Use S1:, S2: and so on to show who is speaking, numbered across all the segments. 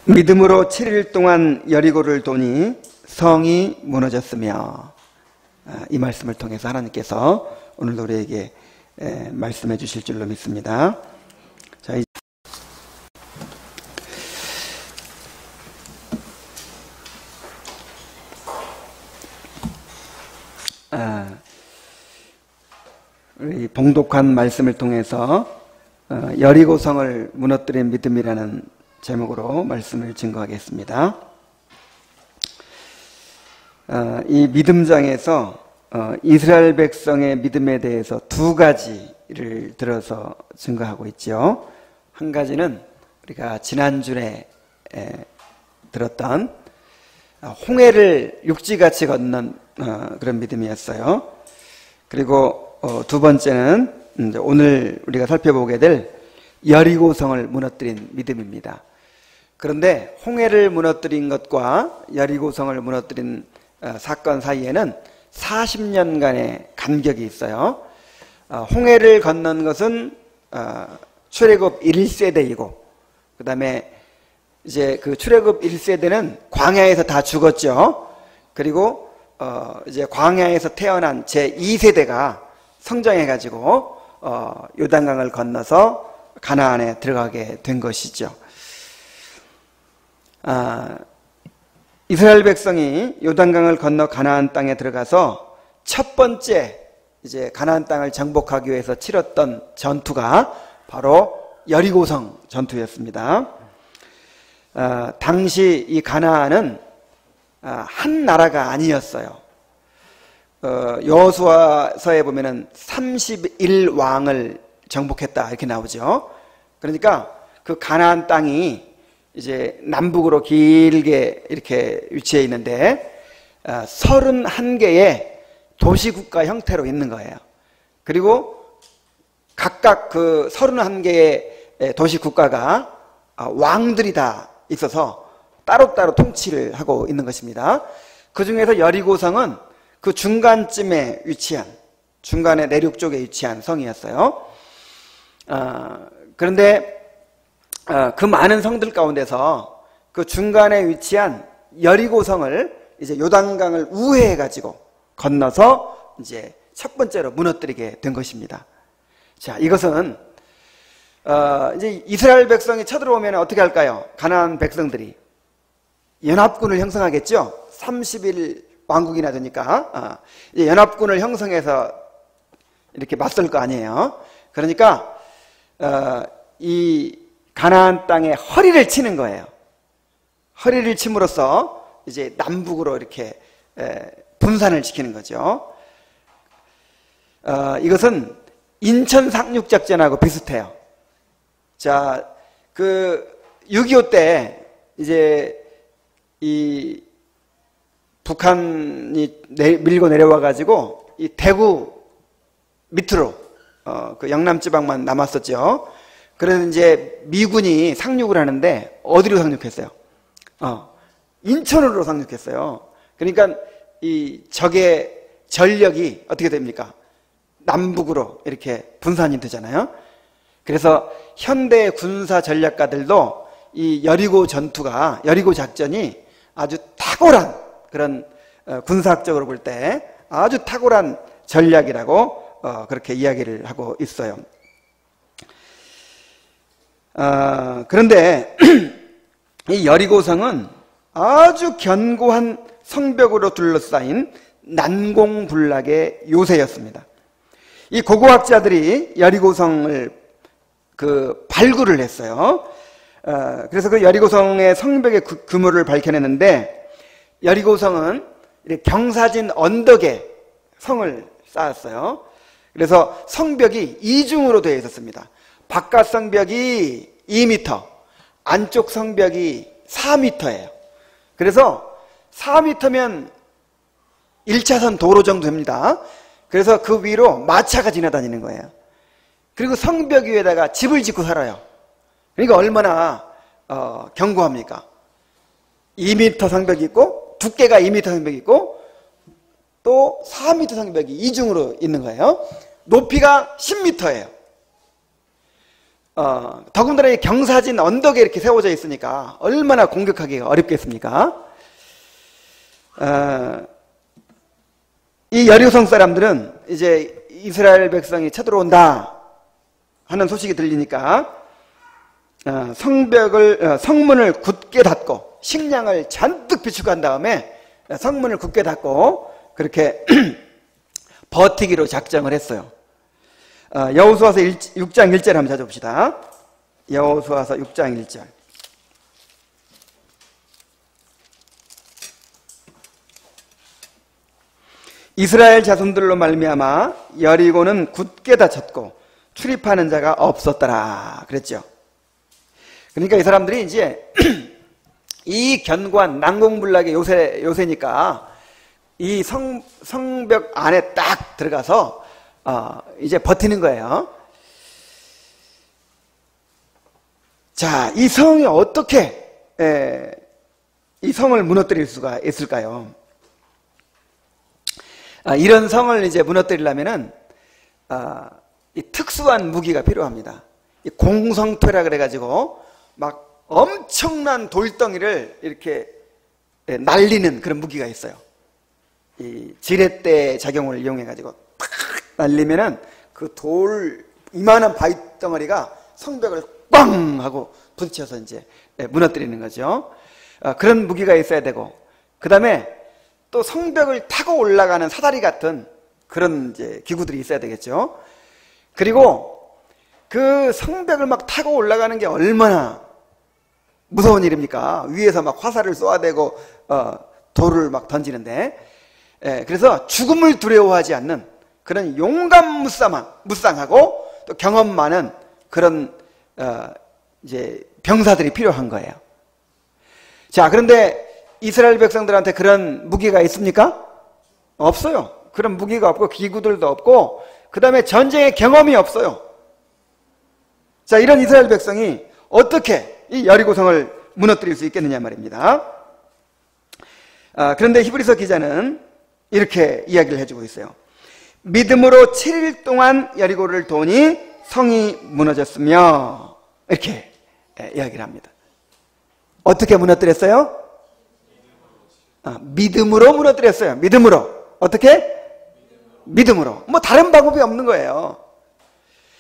S1: 믿음으로 7일 동안 여리고를 도니 성이 무너졌으며, 이 말씀을 통해서 하나님께서 오늘 우리에게 말씀해 주실 줄로 믿습니다. 자, 우리 봉독한 말씀을 통해서 여리고성을 무너뜨린 믿음이라는 제목으로 말씀을 증거하겠습니다. 이 믿음장에서 이스라엘 백성의 믿음에 대해서 두 가지를 들어서 증거하고 있죠. 한 가지는 우리가 지난주에 들었던 홍해를 육지같이 건넌 그런 믿음이었어요. 그리고 두 번째는 이제 오늘 우리가 살펴보게 될 여리고성을 무너뜨린 믿음입니다. 그런데 홍해를 무너뜨린 것과 여리고성을 무너뜨린 사건 사이에는 40년간의 간격이 있어요. 홍해를 건넌 것은 출애굽 1세대이고, 그 다음에 이제 그 출애굽 1세대는 광야에서 다 죽었죠. 그리고 이제 광야에서 태어난 제 2세대가 성장해가지고 요단강을 건너서 가나안에 들어가게 된 것이죠. 이스라엘 백성이 요단강을 건너 가나안 땅에 들어가서 첫 번째 이제 가나안 땅을 정복하기 위해서 치렀던 전투가 바로 여리고성 전투였습니다. 당시 이 가나안은 한 나라가 아니었어요. 여호수아서에 보면은 31왕을 정복했다 이렇게 나오죠. 그러니까 그 가나안 땅이 이제 남북으로 길게 이렇게 위치해 있는데 31개의 도시국가 형태로 있는 거예요. 그리고 각각 그 31개의 도시국가가 왕들이 다 있어서 따로따로 통치를 하고 있는 것입니다. 그 중에서 여리고성은 그 중간쯤에 위치한, 중간의 내륙 쪽에 위치한 성이었어요. 그런데 그 많은 성들 가운데서 그 중간에 위치한 여리고성을 이제 요단강을 우회해 가지고 건너서 이제 첫 번째로 무너뜨리게 된 것입니다. 자, 이것은 이제 이스라엘 백성이 쳐들어오면 어떻게 할까요? 가나안 백성들이 연합군을 형성하겠죠. 30일 왕국이나 되니까 이제 연합군을 형성해서 이렇게 맞설 거 아니에요. 그러니까 이 가나안 땅에 허리를 치는 거예요. 허리를 침으로써 이제 남북으로 이렇게 분산을 시키는 거죠. 이것은 인천 상륙작전하고 비슷해요. 자, 그 6.25 때 이제 이 북한이 밀고 내려와 가지고 이 대구 밑으로 그 영남 지방만 남았었죠. 그래서 이제 미군이 상륙을 하는데 어디로 상륙했어요? 인천으로 상륙했어요. 그러니까 이 적의 전력이 어떻게 됩니까? 남북으로 이렇게 분산이 되잖아요. 그래서 현대 군사 전략가들도 이 여리고 전투가, 여리고 작전이 아주 탁월한 그런 군사학적으로 볼 때 아주 탁월한 전략이라고 그렇게 이야기를 하고 있어요. 그런데 이 여리고성은 아주 견고한 성벽으로 둘러싸인 난공불락의 요새였습니다. 이 고고학자들이 여리고성을 발굴을 했어요. 그래서 그 여리고성의 성벽의 규모를 밝혀냈는데, 여리고성은 경사진 언덕에 성을 쌓았어요. 그래서 성벽이 이중으로 되어 있었습니다. 바깥 성벽이 2m, 안쪽 성벽이 4m예요. 그래서 4m면 1차선 도로 정도 됩니다. 그래서 그 위로 마차가 지나다니는 거예요. 그리고 성벽 위에다가 집을 짓고 살아요. 그러니까 얼마나 견고합니까? 2m 성벽이 있고, 두께가 2m 성벽이 있고, 또 4m 성벽이 이중으로 있는 거예요. 높이가 10m예요. 더군다나 이 경사진 언덕에 이렇게 세워져 있으니까 얼마나 공격하기가 어렵겠습니까? 이 여리고성 사람들은 이제 이스라엘 백성이 쳐들어온다 하는 소식이 들리니까 성문을 굳게 닫고 식량을 잔뜩 비축한 다음에 성문을 굳게 닫고 그렇게 버티기로 작정을 했어요. 여호수아서 6장 1절 한번 찾아봅시다. 여호수아서 6장 1절. 이스라엘 자손들로 말미암아 여리고는 굳게 닫혔고 출입하는 자가 없었더라 그랬죠. 그러니까 이 사람들이 이제 이 견고한 난공불락의 요새니까 이 성벽 안에 딱 들어가서 이제 버티는 거예요. 자, 이 성이 어떻게 이 성을 무너뜨릴 수가 있을까요? 이런 성을 이제 무너뜨리려면은 이 특수한 무기가 필요합니다. 이 공성퇴라 그래가지고 막 엄청난 돌덩이를 이렇게 날리는 그런 무기가 있어요. 이 지렛대 작용을 이용해가지고 탁 날리면은 그 이만한 바위 덩어리가 성벽을 꽝 하고 부딪혀서 이제 무너뜨리는 거죠. 그런 무기가 있어야 되고, 그 다음에 또 성벽을 타고 올라가는 사다리 같은 그런 이제 기구들이 있어야 되겠죠. 그리고 그 성벽을 막 타고 올라가는 게 얼마나 무서운 일입니까? 위에서 막 화살을 쏘아대고 돌을 막 던지는데, 그래서 죽음을 두려워하지 않는 그런 용감무쌍하고 또 경험 많은 그런 이제 병사들이 필요한 거예요. 자, 그런데 이스라엘 백성들한테 그런 무기가 있습니까? 없어요. 그런 무기가 없고 기구들도 없고, 그 다음에 전쟁의 경험이 없어요. 자, 이런 이스라엘 백성이 어떻게 이 여리고성을 무너뜨릴 수 있겠느냐 말입니다. 그런데 히브리서 기자는 이렇게 이야기를 해주고 있어요. 믿음으로 7일 동안 여리고를 도니 성이 무너졌으며, 이렇게 이야기를 합니다. 어떻게 무너뜨렸어요? 믿음으로 무너뜨렸어요. 믿음으로. 어떻게? 믿음으로. 뭐 다른 방법이 없는 거예요.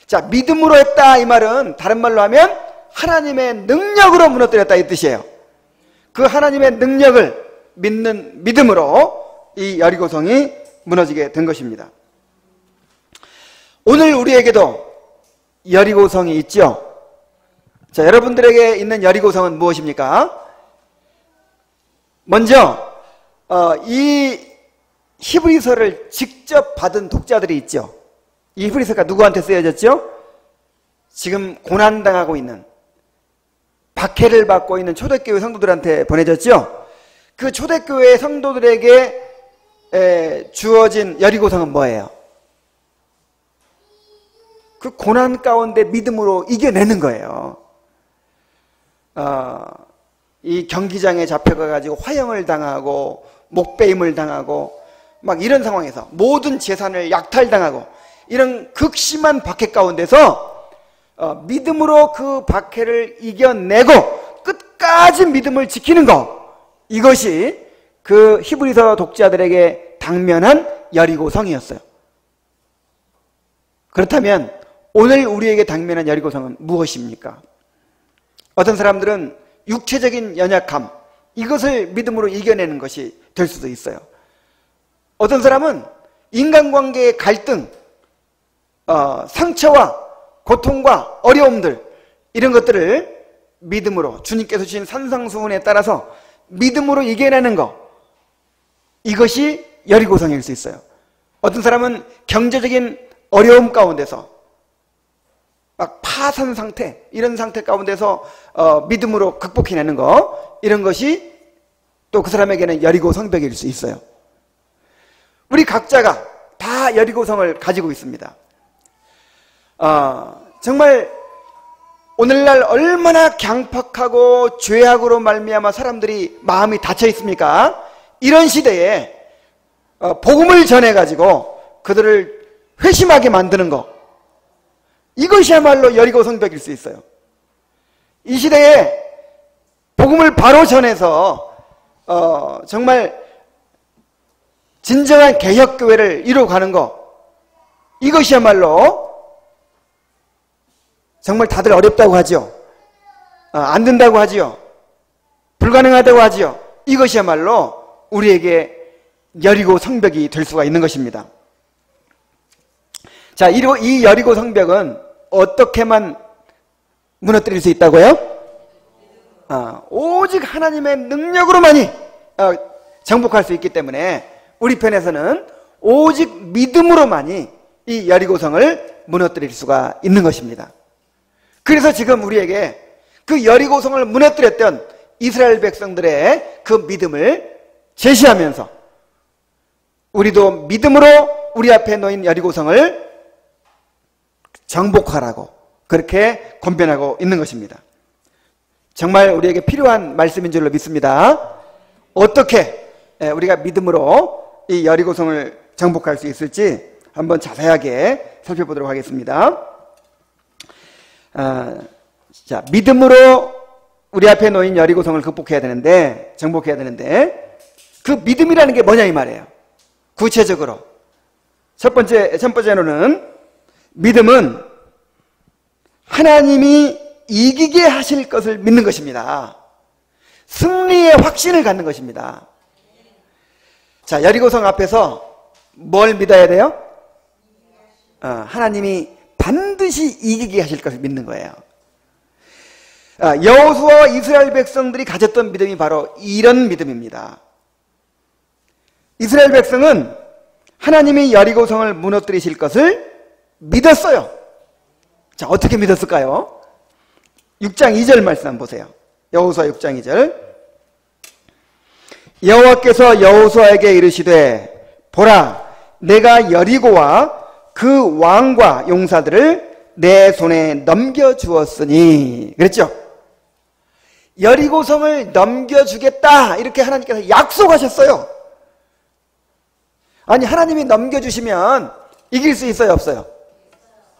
S1: 자, 믿음으로 했다 이 말은 다른 말로 하면 하나님의 능력으로 무너뜨렸다 이 뜻이에요. 그 하나님의 능력을 믿는 믿음으로 이 여리고성이 무너지게 된 것입니다. 오늘 우리에게도 여리고성이 있죠. 자, 여러분들에게 있는 여리고성은 무엇입니까? 먼저 이 히브리서를 직접 받은 독자들이 있죠. 이 히브리서가 누구한테 쓰여졌죠? 지금 고난당하고 있는, 박해를 받고 있는 초대교회 성도들한테 보내졌죠. 그 초대교회 성도들에게 주어진 여리고성은 뭐예요? 그 고난 가운데 믿음으로 이겨내는 거예요. 이 경기장에 잡혀가가지고 화형을 당하고 목베임을 당하고 막 이런 상황에서 모든 재산을 약탈당하고 이런 극심한 박해 가운데서 믿음으로 그 박해를 이겨내고 끝까지 믿음을 지키는 것, 이것이 그 히브리서 독자들에게 당면한 여리고성이었어요. 그렇다면 오늘 우리에게 당면한 여리고성은 무엇입니까? 어떤 사람들은 육체적인 연약함, 이것을 믿음으로 이겨내는 것이 될 수도 있어요. 어떤 사람은 인간관계의 갈등, 상처와 고통과 어려움들, 이런 것들을 믿음으로, 주님께서 주신 산상수훈에 따라서 믿음으로 이겨내는 것, 이것이 여리고성일 수 있어요. 어떤 사람은 경제적인 어려움 가운데서 막 파산 상태, 이런 상태 가운데서 믿음으로 극복해내는 것, 이런 것이 또 그 사람에게는 여리고 성벽일 수 있어요. 우리 각자가 다 여리고성을 가지고 있습니다. 정말 오늘날 얼마나 강팍하고 죄악으로 말미암아 사람들이 마음이 닫혀 있습니까? 이런 시대에 복음을 전해가지고 그들을 회심하게 만드는 것, 이것이야말로 여리고 성벽일 수 있어요. 이 시대에 복음을 바로 전해서 정말 진정한 개혁교회를 이루어가는 거, 이것이야말로 정말 다들 어렵다고 하죠. 안 된다고 하지요. 불가능하다고 하지요. 이것이야말로 우리에게 여리고 성벽이 될 수가 있는 것입니다. 자, 이 여리고 성벽은 어떻게만 무너뜨릴 수 있다고요? 오직 하나님의 능력으로만이 정복할 수 있기 때문에 우리 편에서는 오직 믿음으로만이 이 여리고성을 무너뜨릴 수가 있는 것입니다. 그래서 지금 우리에게 그 여리고성을 무너뜨렸던 이스라엘 백성들의 그 믿음을 제시하면서 우리도 믿음으로 우리 앞에 놓인 여리고성을 정복하라고 그렇게 권면하고 있는 것입니다. 정말 우리에게 필요한 말씀인 줄로 믿습니다. 어떻게 우리가 믿음으로 이 여리고성을 정복할 수 있을지 한번 자세하게 살펴보도록 하겠습니다. 자, 믿음으로 우리 앞에 놓인 여리고성을 극복해야 되는데, 정복해야 되는데, 그 믿음이라는 게 뭐냐 이 말이에요. 구체적으로 첫 번째로는 믿음은 하나님이 이기게 하실 것을 믿는 것입니다. 승리의 확신을 갖는 것입니다. 자, 여리고성 앞에서 뭘 믿어야 돼요? 하나님이 반드시 이기게 하실 것을 믿는 거예요. 여호수아와 이스라엘 백성들이 가졌던 믿음이 바로 이런 믿음입니다. 이스라엘 백성은 하나님이 여리고성을 무너뜨리실 것을 믿었어요. 자, 어떻게 믿었을까요? 6장 2절 말씀 한번 보세요. 여호수아 6장 2절. 여호와께서 여호수아에게 이르시되 보라, 내가 여리고와 그 왕과 용사들을 내 손에 넘겨주었으니. 그랬죠? 여리고성을 넘겨주겠다 이렇게 하나님께서 약속하셨어요. 아니, 하나님이 넘겨주시면 이길 수 있어요, 없어요?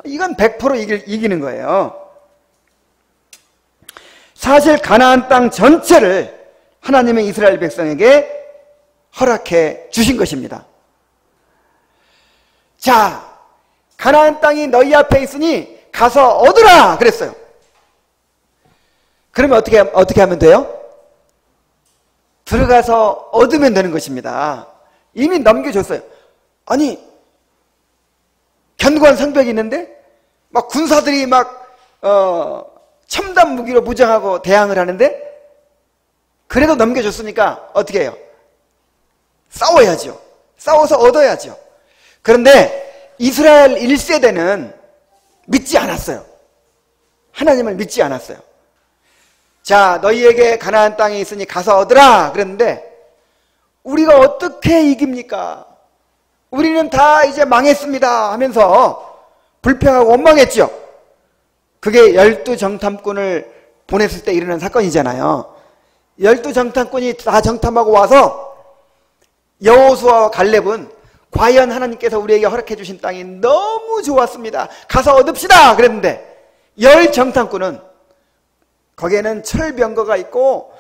S1: 이건 100% 이기는 거예요. 사실 가나안 땅 전체를 하나님의 이스라엘 백성에게 허락해 주신 것입니다. 자, 가나안 땅이 너희 앞에 있으니 가서 얻으라 그랬어요. 그러면 어떻게 하면 돼요? 들어가서 얻으면 되는 것입니다. 이미 넘겨줬어요. 아니, 견고한 성벽이 있는데 막 군사들이 막 첨단 무기로 무장하고 대항을 하는데 그래도 넘겨줬으니까 어떻게 해요? 싸워야죠. 싸워서 얻어야죠. 그런데 이스라엘 1세대는 믿지 않았어요. 하나님을 믿지 않았어요. 자, 너희에게 가나안 땅이 있으니 가서 얻으라 그랬는데 우리가 어떻게 이깁니까? 우리는 다 이제 망했습니다 하면서 불평하고 원망했죠. 그게 12정탐꾼을 보냈을 때 일어난 사건이잖아요. 12정탐꾼이 다 정탐하고 와서 여호수아와 갈렙은 과연 하나님께서 우리에게 허락해 주신 땅이 너무 좋았습니다. 가서 얻읍시다 그랬는데 10정탐꾼은 거기에는 철병거가 있고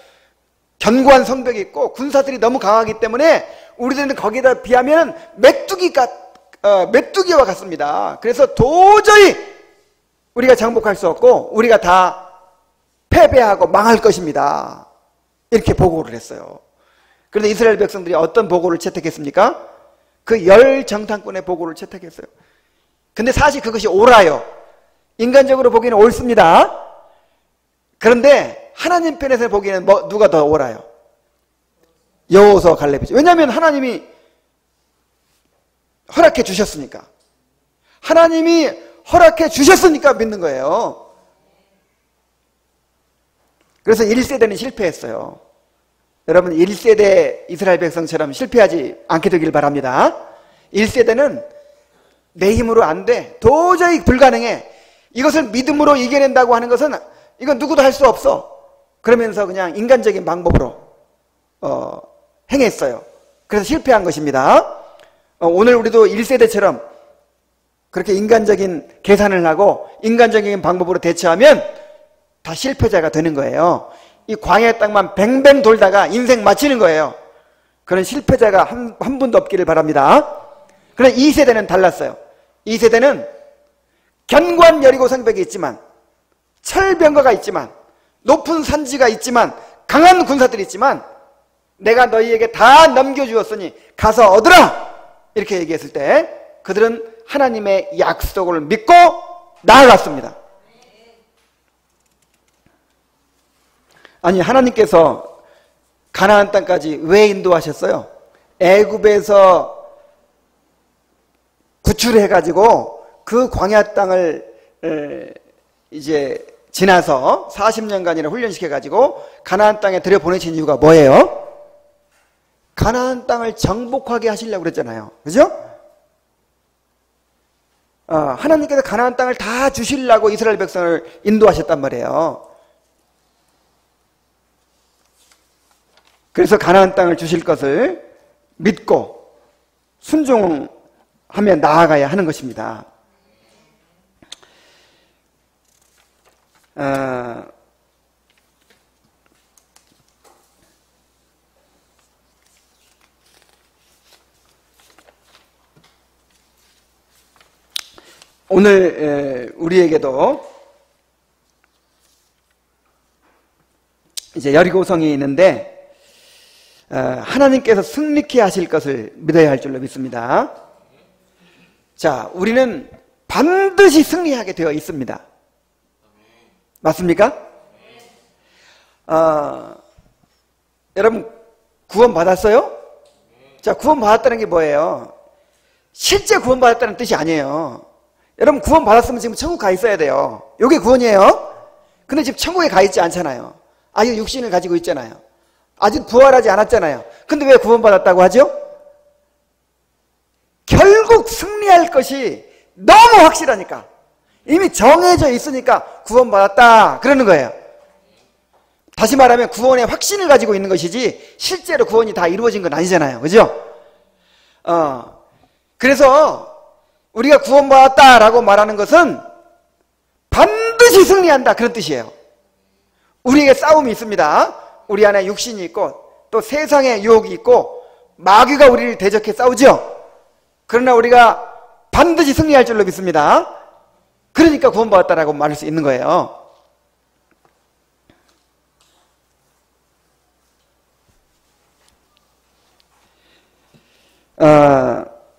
S1: 견고한 성벽이 있고 군사들이 너무 강하기 때문에 우리들은 거기다 비하면 메뚜기와 같습니다. 그래서 도저히 우리가 정복할 수 없고 우리가 다 패배하고 망할 것입니다. 이렇게 보고를 했어요. 그런데 이스라엘 백성들이 어떤 보고를 채택했습니까? 그 10정탐꾼의 보고를 채택했어요. 근데 사실 그것이 옳아요. 인간적으로 보기에는 옳습니다. 그런데 하나님 편에서 보기에는 누가 더 옳아요? 여호수아와 갈렙이죠. 왜냐하면 하나님이 허락해 주셨으니까. 하나님이 허락해 주셨으니까 믿는 거예요. 그래서 1세대는 실패했어요. 여러분 1세대 이스라엘 백성처럼 실패하지 않게 되길 바랍니다. 1세대는 내 힘으로 안 돼. 도저히 불가능해. 이것을 믿음으로 이겨낸다고 하는 것은 이건 누구도 할 수 없어. 그러면서 그냥 인간적인 방법으로 행했어요. 그래서 실패한 것입니다. 오늘 우리도 1세대처럼 그렇게 인간적인 계산을 하고 인간적인 방법으로 대처하면 다 실패자가 되는 거예요. 이 광야 땅만 뱅뱅 돌다가 인생 마치는 거예요. 그런 실패자가 한 분도 없기를 바랍니다. 그런데 2세대는 달랐어요. 2세대는 견고한 여리고 성벽이 있지만, 철병거가 있지만, 높은 산지가 있지만, 강한 군사들이 있지만, 내가 너희에게 다 넘겨주었으니 가서 얻으라! 이렇게 얘기했을 때 그들은 하나님의 약속을 믿고 나아갔습니다. 아니, 하나님께서 가나안 땅까지 왜 인도하셨어요? 애굽에서 구출해가지고 그 광야 땅을 이제 지나서 40년간이나 훈련시켜가지고 가나안 땅에 들여보내신 이유가 뭐예요? 가나안 땅을 정복하게 하시려고 그랬잖아요. 그죠? 하나님께서 가나안 땅을 다 주시려고 이스라엘 백성을 인도하셨단 말이에요. 그래서 가나안 땅을 주실 것을 믿고 순종하며 나아가야 하는 것입니다. 오늘 우리에게도 이제 여리고성이 있는데 하나님께서 승리케 하실 것을 믿어야 할 줄로 믿습니다. 자, 우리는 반드시 승리하게 되어 있습니다. 맞습니까? 여러분 구원 받았어요? 자, 구원 받았다는 게 뭐예요? 실제 구원 받았다는 뜻이 아니에요. 여러분 구원 받았으면 지금 천국 가 있어야 돼요. 이게 구원이에요. 근데 지금 천국에 가 있지 않잖아요. 아직 육신을 가지고 있잖아요. 아직 부활하지 않았잖아요. 근데 왜 구원 받았다고 하죠? 결국 승리할 것이 너무 확실하니까, 이미 정해져 있으니까 구원 받았다 그러는 거예요. 다시 말하면 구원의 확신을 가지고 있는 것이지 실제로 구원이 다 이루어진 건 아니잖아요. 그죠? 그래서 우리가 구원받았다라고 말하는 것은 반드시 승리한다 그런 뜻이에요. 우리에게 싸움이 있습니다. 우리 안에 육신이 있고 또 세상의 유혹이 있고 마귀가 우리를 대적해 싸우죠. 그러나 우리가 반드시 승리할 줄로 믿습니다. 그러니까 구원받았다라고 말할 수 있는 거예요.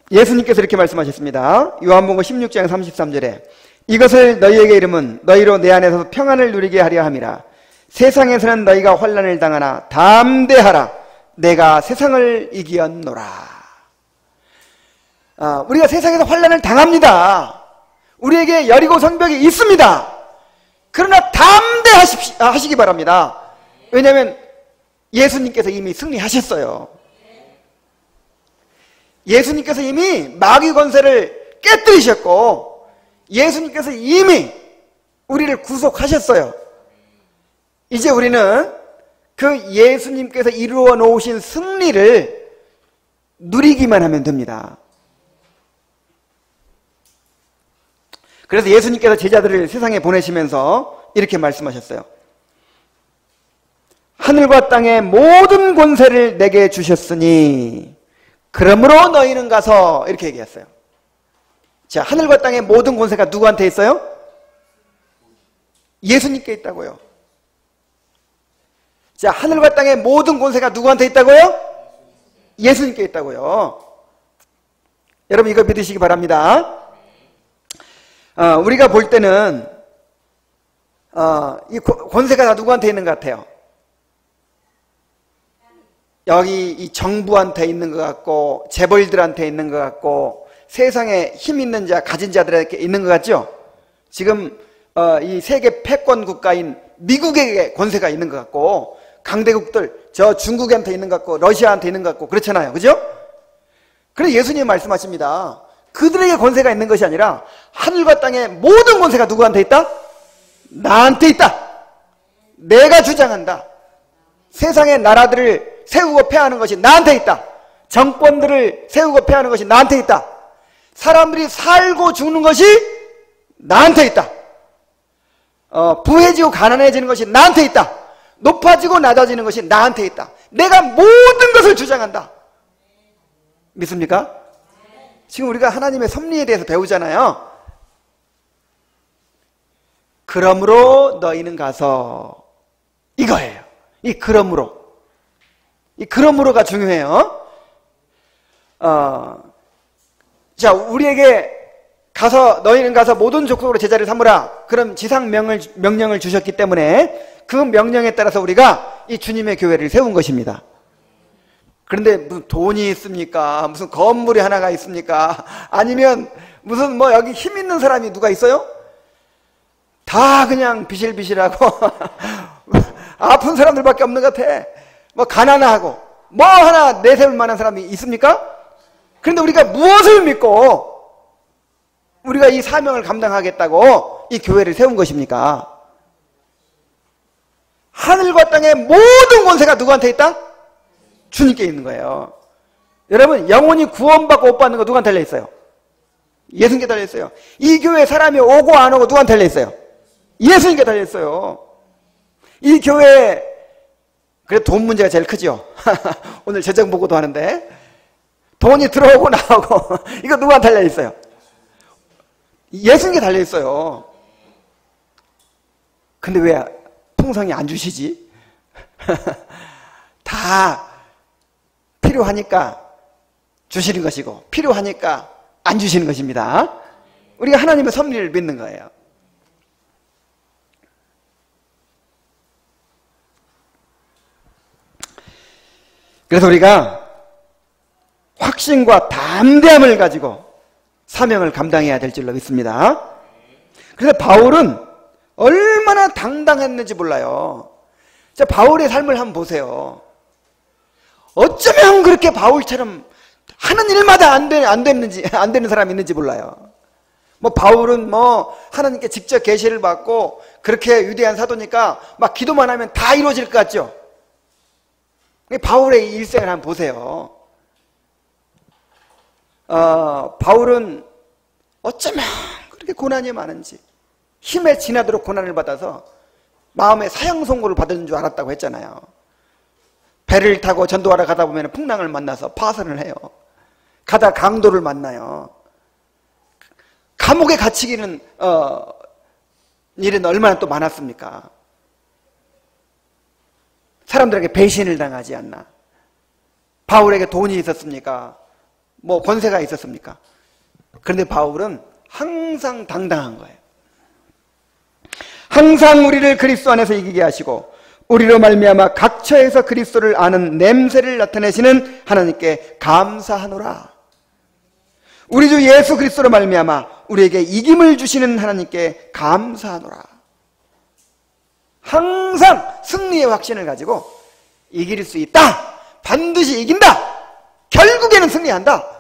S1: 예수님께서 이렇게 말씀하셨습니다. 요한복음 16장 33절에 이것을 너희에게 이름은 너희로 내 안에서 평안을 누리게 하려 함이라. 세상에서는 너희가 환난을 당하나 담대하라. 내가 세상을 이기었노라. 우리가 세상에서 환난을 당합니다. 우리에게 여리고 성벽이 있습니다. 그러나 담대하시기 바랍니다. 왜냐하면 예수님께서 이미 승리하셨어요. 예수님께서 이미 마귀 권세를 깨뜨리셨고 예수님께서 이미 우리를 구속하셨어요. 이제 우리는 그 예수님께서 이루어 놓으신 승리를 누리기만 하면 됩니다. 그래서 예수님께서 제자들을 세상에 보내시면서 이렇게 말씀하셨어요. 하늘과 땅의 모든 권세를 내게 주셨으니 그러므로 너희는 가서, 이렇게 얘기했어요. 자, 하늘과 땅의 모든 권세가 누구한테 있어요? 예수님께 있다고요. 자, 하늘과 땅의 모든 권세가 누구한테 있다고요? 예수님께 있다고요. 여러분 이거 믿으시기 바랍니다. 우리가 볼 때는 이 권세가 다 누구한테 있는 것 같아요? 여기 이 정부한테 있는 것 같고 재벌들한테 있는 것 같고 세상에 힘 있는 자, 가진 자들에게 있는 것 같죠? 지금 이 세계 패권 국가인 미국에게 권세가 있는 것 같고 강대국들, 저 중국한테 있는 것 같고 러시아한테 있는 것 같고 그렇잖아요. 그죠? 그래서 예수님 말씀하십니다. 그들에게 권세가 있는 것이 아니라 하늘과 땅의 모든 권세가 누구한테 있다? 나한테 있다. 내가 주장한다. 세상의 나라들을 세우고 패하는 것이 나한테 있다. 정권들을 세우고 패하는 것이 나한테 있다. 사람들이 살고 죽는 것이 나한테 있다. 부해지고 가난해지는 것이 나한테 있다. 높아지고 낮아지는 것이 나한테 있다. 내가 모든 것을 주장한다. 믿습니까? 지금 우리가 하나님의 섭리에 대해서 배우잖아요. 그러므로 너희는 가서, 이거예요. 이 그러므로가 중요해요. 자, 우리에게 가서, 너희는 가서 모든 족속으로 제자를 삼으라. 그럼 지상 명령을 주셨기 때문에 그 명령에 따라서 우리가 이 주님의 교회를 세운 것입니다. 그런데 무슨 돈이 있습니까? 무슨 건물이 하나가 있습니까? 아니면 무슨 뭐 여기 힘 있는 사람이 누가 있어요? 다 그냥 비실비실하고 아픈 사람들밖에 없는 것 같아. 뭐 가난하고 뭐 하나 내세울 만한 사람이 있습니까? 그런데 우리가 무엇을 믿고 우리가 이 사명을 감당하겠다고 이 교회를 세운 것입니까? 하늘과 땅의 모든 권세가 누구한테 있다? 주님께 있는 거예요. 여러분, 영혼이 구원받고 못 받는 거 누구한테 달려있어요? 예수님께 달려있어요. 이 교회에 사람이 오고 안 오고 누구한테 달려있어요? 예수님께 달려있어요. 이 교회에, 그래 돈 문제가 제일 크죠. 오늘 재정 보고도 하는데 돈이 들어오고 나오고 이거 누구한테 달려있어요? 예수님께 달려있어요. 근데 왜 통상이 안 주시지? 다 필요하니까 주시는 것이고 필요하니까 안 주시는 것입니다. 우리가 하나님의 섭리를 믿는 거예요. 그래서 우리가 확신과 담대함을 가지고 사명을 감당해야 될 줄로 믿습니다. 그래서 바울은 얼마나 당당했는지 몰라요. 자, 바울의 삶을 한번 보세요. 어쩌면 그렇게 바울처럼 하는 일마다 안 되는 사람이 있는지 몰라요. 뭐 바울은 뭐 하나님께 직접 계시를 받고 그렇게 위대한 사도니까 막 기도만 하면 다 이루어질 것 같죠. 바울의 일생을 한번 보세요. 바울은 어쩌면 그렇게 고난이 많은지 힘에 지나도록 고난을 받아서 마음에 사형선고를 받은 줄 알았다고 했잖아요. 배를 타고 전도하러 가다 보면 풍랑을 만나서 파선을 해요. 가다 강도를 만나요. 감옥에 갇히기는 일은 얼마나 또 많았습니까? 사람들에게 배신을 당하지 않나? 바울에게 돈이 있었습니까? 뭐 권세가 있었습니까? 그런데 바울은 항상 당당한 거예요. 항상 우리를 그리스도 안에서 이기게 하시고 우리로 말미암아 각처에서 그리스도를 아는 냄새를 나타내시는 하나님께 감사하노라. 우리 주 예수 그리스도로 말미암아 우리에게 이김을 주시는 하나님께 감사하노라. 항상 승리의 확신을 가지고 이길 수 있다. 반드시 이긴다. 결국에는 승리한다.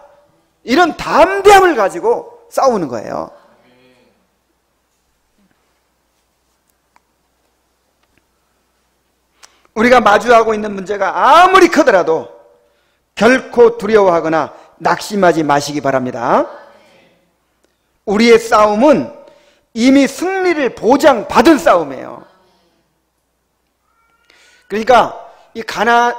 S1: 이런 담대함을 가지고 싸우는 거예요. 우리가 마주하고 있는 문제가 아무리 크더라도 결코 두려워하거나 낙심하지 마시기 바랍니다. 우리의 싸움은 이미 승리를 보장받은 싸움이에요. 그러니까 이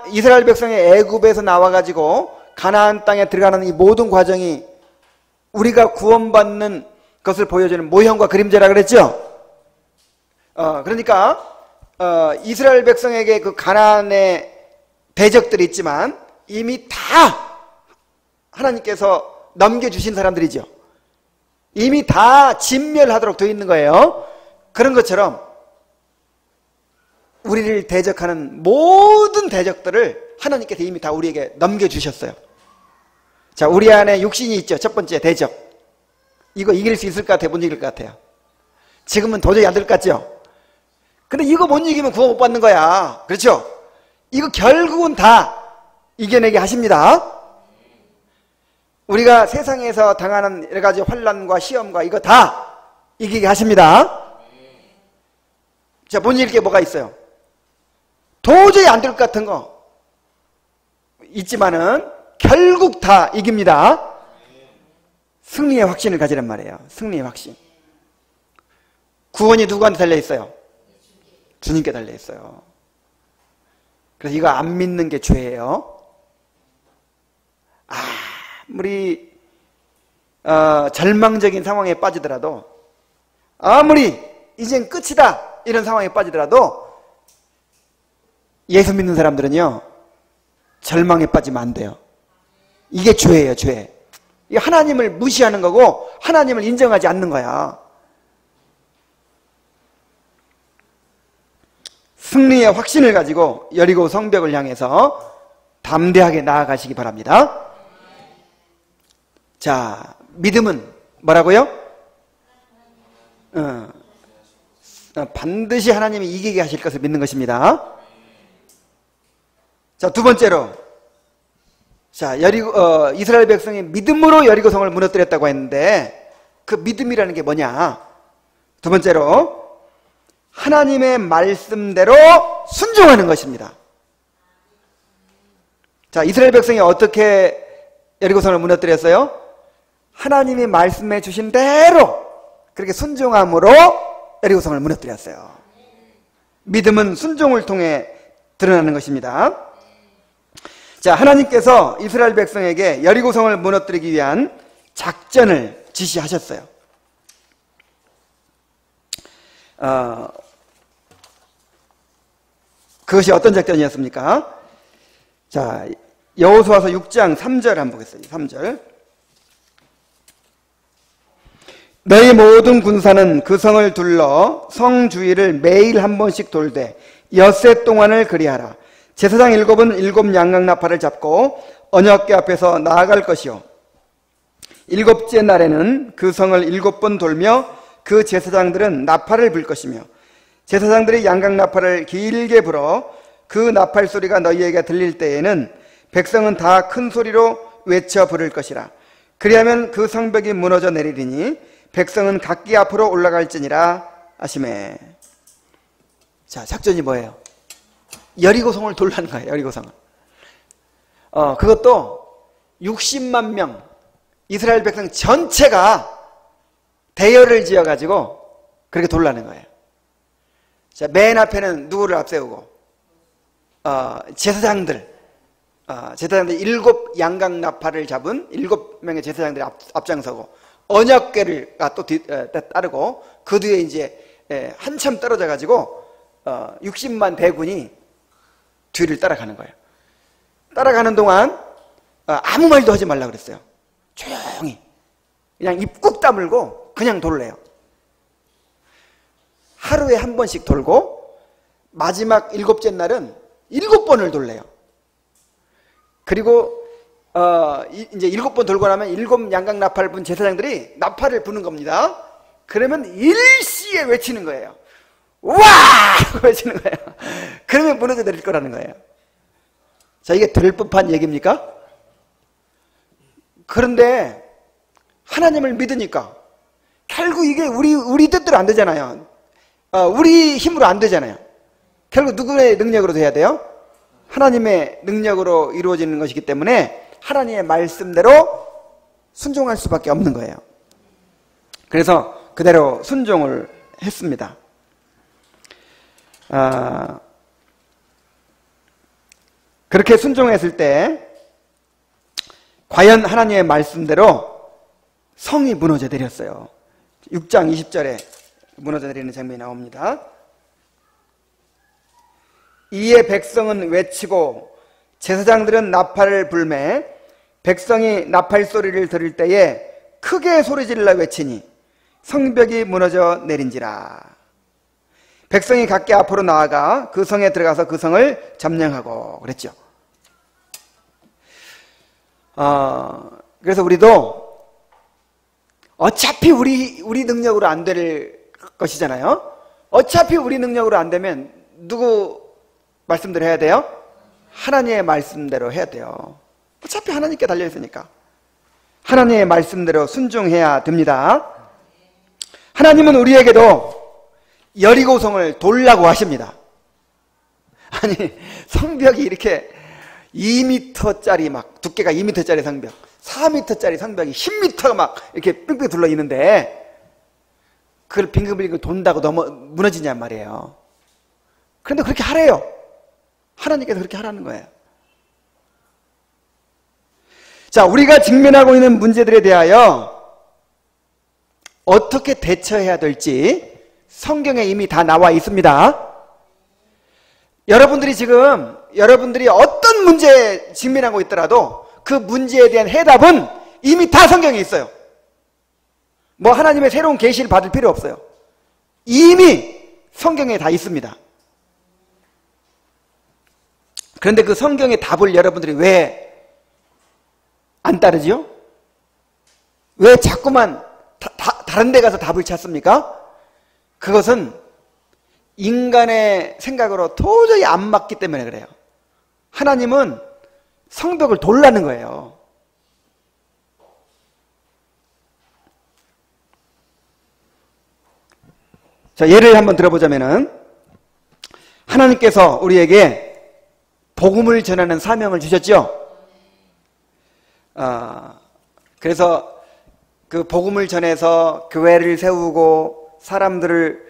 S1: 이스라엘 백성이 애굽에서 나와가지고 가나안 땅에 들어가는 이 모든 과정이 우리가 구원받는 것을 보여주는 모형과 그림자라 그랬죠. 그러니까 이스라엘 백성에게 그 가나안의 대적들이 있지만 이미 다 하나님께서 넘겨주신 사람들이죠. 이미 다 진멸하도록 되어 있는 거예요. 그런 것처럼 우리를 대적하는 모든 대적들을 하나님께서 이미 다 우리에게 넘겨주셨어요. 자, 우리 안에 육신이 있죠. 첫 번째 대적. 이거 이길 수 있을 것 같아요? 못 이길 것 같아요? 지금은 도저히 안 될 것 같죠? 근데 이거 못 이기면 구원 못 받는 거야. 그렇죠? 이거 결국은 다 이겨내게 하십니다. 우리가 세상에서 당하는 여러 가지 환난과 시험과 이거 다 이기게 하십니다. 자, 못 이길 게 뭐가 있어요? 도저히 안 될 것 같은 거 있지만은 결국 다 이깁니다. 승리의 확신을 가지란 말이에요. 승리의 확신. 구원이 누구한테 달려있어요? 주님께 달려있어요. 그래서 이거 안 믿는 게 죄예요. 아무리 절망적인 상황에 빠지더라도, 아무리 이젠 끝이다 이런 상황에 빠지더라도 예수 믿는 사람들은요, 절망에 빠지면 안 돼요. 이게 죄예요, 죄. 이게 하나님을 무시하는 거고 하나님을 인정하지 않는 거야. 승리의 확신을 가지고 여리고 성벽을 향해서 담대하게 나아가시기 바랍니다. 자, 믿음은 뭐라고요? 반드시 하나님이 이기게 하실 것을 믿는 것입니다. 자, 두 번째로, 자, 이스라엘 백성이 믿음으로 여리고성을 무너뜨렸다고 했는데 그 믿음이라는 게 뭐냐? 두 번째로, 하나님의 말씀대로 순종하는 것입니다. 자, 이스라엘 백성이 어떻게 여리고성을 무너뜨렸어요? 하나님이 말씀해 주신 대로 그렇게 순종함으로 여리고성을 무너뜨렸어요. 믿음은 순종을 통해 드러나는 것입니다. 자, 하나님께서 이스라엘 백성에게 여리고성을 무너뜨리기 위한 작전을 지시하셨어요. 그것이 어떤 작전이었습니까? 자, 여호수아서 6장 3절 한번 보겠습니다. 3절. 너희 모든 군사는 그 성을 둘러 성 주위를 매일 한 번씩 돌되 엿새 동안을 그리하라. 제사장 7은 7 양각나팔을 잡고 언약궤 앞에서 나아갈 것이요, 7째 날에는 그 성을 7번 돌며 그 제사장들은 나팔을 불 것이며 제사장들이 양각나팔을 길게 불어 그 나팔 소리가 너희에게 들릴 때에는 백성은 다 큰 소리로 외쳐 부를 것이라. 그리하면 그 성벽이 무너져 내리리니 백성은 각기 앞으로 올라갈지니라 하시매. 자, 작전이 뭐예요? 여리고성을 돌라는 거예요. 여리고성을. 그것도 60만 명 이스라엘 백성 전체가 대열을 지어가지고 그렇게 돌라는 거예요. 자, 맨 앞에는 누구를 앞세우고 제사장들 7 양각나팔을 잡은 7명의 제사장들이 앞장서고 언약궤가 또 따르고 그 뒤에 이제 한참 떨어져 가지고 60만 대군이 뒤를 따라가는 거예요. 따라가는 동안 아무 말도 하지 말라 그랬어요. 조용히 그냥 입 꾹 다물고 그냥 돌래요. 하루에 한 번씩 돌고 마지막 7째 날은 7번을 돌래요. 그리고 이제 7번 돌고 나면 7 양각나팔 분 제사장들이 나팔을 부는 겁니다. 그러면 일시에 외치는 거예요. 와! 외치는 거예요. 그러면 무너져 내릴 거라는 거예요. 자, 이게 될 법한 얘기입니까? 그런데 하나님을 믿으니까 결국 이게 우리 뜻대로 안 되잖아요. 우리 힘으로 안 되잖아요. 결국 누구의 능력으로 돼야 돼요? 하나님의 능력으로 이루어지는 것이기 때문에 하나님의 말씀대로 순종할 수밖에 없는 거예요. 그래서 그대로 순종을 했습니다. 그렇게 순종했을 때 과연 하나님의 말씀대로 성이 무너져 내렸어요. 6장 20절에 무너져 내리는 장면이 나옵니다. 이에 백성은 외치고 제사장들은 나팔을 불매 백성이 나팔 소리를 들을 때에 크게 소리질러 외치니 성벽이 무너져 내린지라. 백성이 각기 앞으로 나아가 그 성에 들어가서 그 성을 점령하고 그랬죠. 그래서 우리도 어차피 우리 능력으로 안 될 것이잖아요. 어차피 우리 능력으로 안 되면 누구 말씀대로 해야 돼요? 하나님의 말씀대로 해야 돼요. 어차피 하나님께 달려있으니까 하나님의 말씀대로 순종해야 됩니다. 하나님은 우리에게도 여리고성을 돌라고 하십니다. 아니, 성벽이 이렇게 2m짜리 막 두께가 2m짜리 4m짜리 성벽이 10m가 막 이렇게 빙빙 둘러 있는데 그걸 빙글빙글 돈다고 무너지냔 말이에요. 그런데 그렇게 하래요. 하나님께서 그렇게 하라는 거예요. 자, 우리가 직면하고 있는 문제들에 대하여 어떻게 대처해야 될지 성경에 이미 다 나와 있습니다. 여러분들이 어떤 문제에 직면하고 있더라도 그 문제에 대한 해답은 이미 다 성경에 있어요. 뭐 하나님의 새로운 계시를 받을 필요 없어요. 이미 성경에 다 있습니다. 그런데 그 성경의 답을 여러분들이 왜 안 따르지요? 왜 자꾸만 다른 데 가서 답을 찾습니까? 그것은 인간의 생각으로 도저히 안 맞기 때문에 그래요. 하나님은 성벽을 돌라는 거예요. 자, 예를 한번 들어보자면은 하나님께서 우리에게 복음을 전하는 사명을 주셨죠. 그래서 그 복음을 전해서 교회를 세우고 사람들을